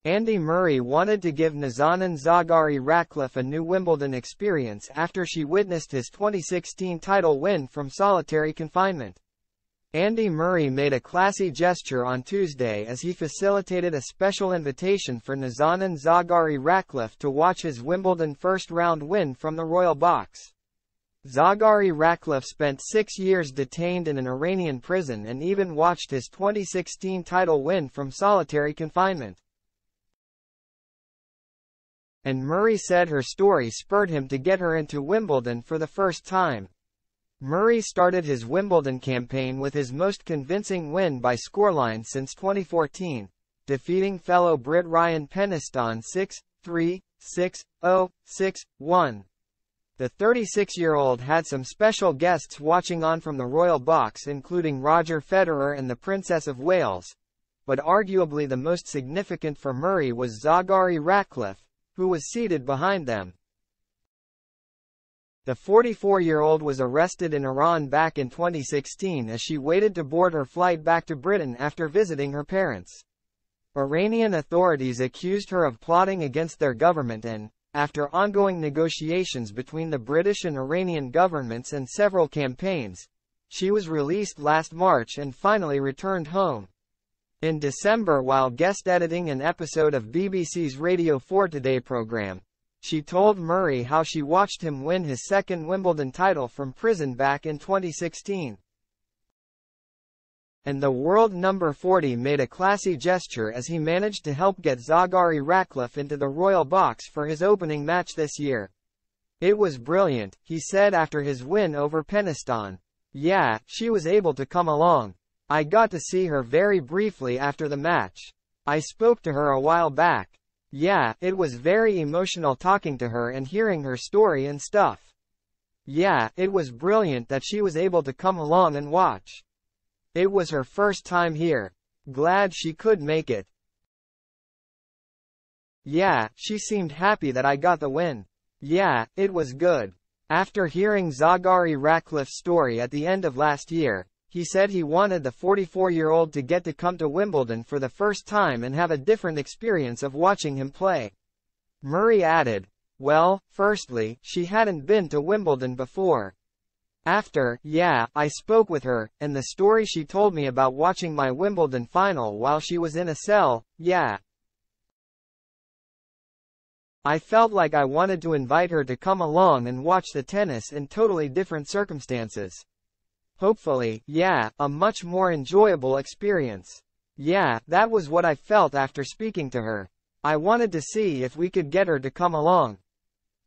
Andy Murray wanted to give Nazanin Zaghari-Ratcliffe a new Wimbledon experience after she witnessed his 2016 title win from solitary confinement. Andy Murray made a classy gesture on Tuesday as he facilitated a special invitation for Nazanin Zaghari-Ratcliffe to watch his Wimbledon first-round win from the Royal Box. Zaghari-Ratcliffe spent 6 years detained in an Iranian prison and even watched his 2016 title win from solitary confinement. And Murray said her story spurred him to get her into Wimbledon for the first time. Murray started his Wimbledon campaign with his most convincing win by scoreline since 2014, defeating fellow Brit Ryan Peniston 6-3, 6-0, 6-1. The 36-year-old had some special guests watching on from the Royal Box, including Roger Federer and the Princess of Wales, but arguably the most significant for Murray was Zaghari-Ratcliffe, who was seated behind them. The 44-year-old was arrested in Iran back in 2016 as she waited to board her flight back to Britain after visiting her parents. Iranian authorities accused her of plotting against their government and, after ongoing negotiations between the British and Iranian governments and several campaigns, she was released last March and finally returned home. In December, while guest editing an episode of BBC's Radio 4 Today programme, she told Murray how she watched him win his second Wimbledon title from prison back in 2016. And the world number 40 made a classy gesture as he managed to help get Zaghari-Ratcliffe into the Royal Box for his opening match this year. "It was brilliant," he said after his win over Peniston. "Yeah, she was able to come along. I got to see her very briefly after the match. I spoke to her a while back. Yeah, it was very emotional talking to her and hearing her story and stuff. Yeah, it was brilliant that she was able to come along and watch. It was her first time here. Glad she could make it. Yeah, she seemed happy that I got the win. Yeah, it was good." After hearing Zaghari-Ratcliffe's story at the end of last year, he said he wanted the 44-year-old to get to come to Wimbledon for the first time and have a different experience of watching him play. Murray added, "Well, firstly, she hadn't been to Wimbledon before. After, yeah, I spoke with her, and the story she told me about watching my Wimbledon final while she was in a cell, yeah. I felt like I wanted to invite her to come along and watch the tennis in totally different circumstances. Hopefully, yeah, a much more enjoyable experience. Yeah, that was what I felt after speaking to her. I wanted to see if we could get her to come along."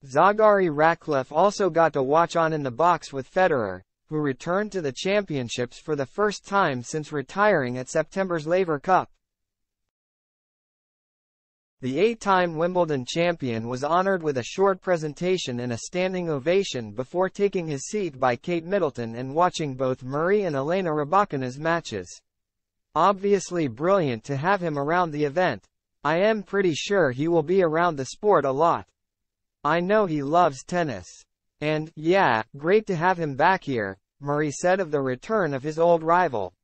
Zaghari-Ratcliffe also got to watch on in the box with Federer, who returned to the championships for the first time since retiring at September's Laver Cup. The 8-time Wimbledon champion was honored with a short presentation and a standing ovation before taking his seat by Kate Middleton and watching both Murray and Elena Rybakina's matches. "Obviously brilliant to have him around the event. I am pretty sure he will be around the sport a lot. I know he loves tennis. And, yeah, great to have him back here," Murray said of the return of his old rival.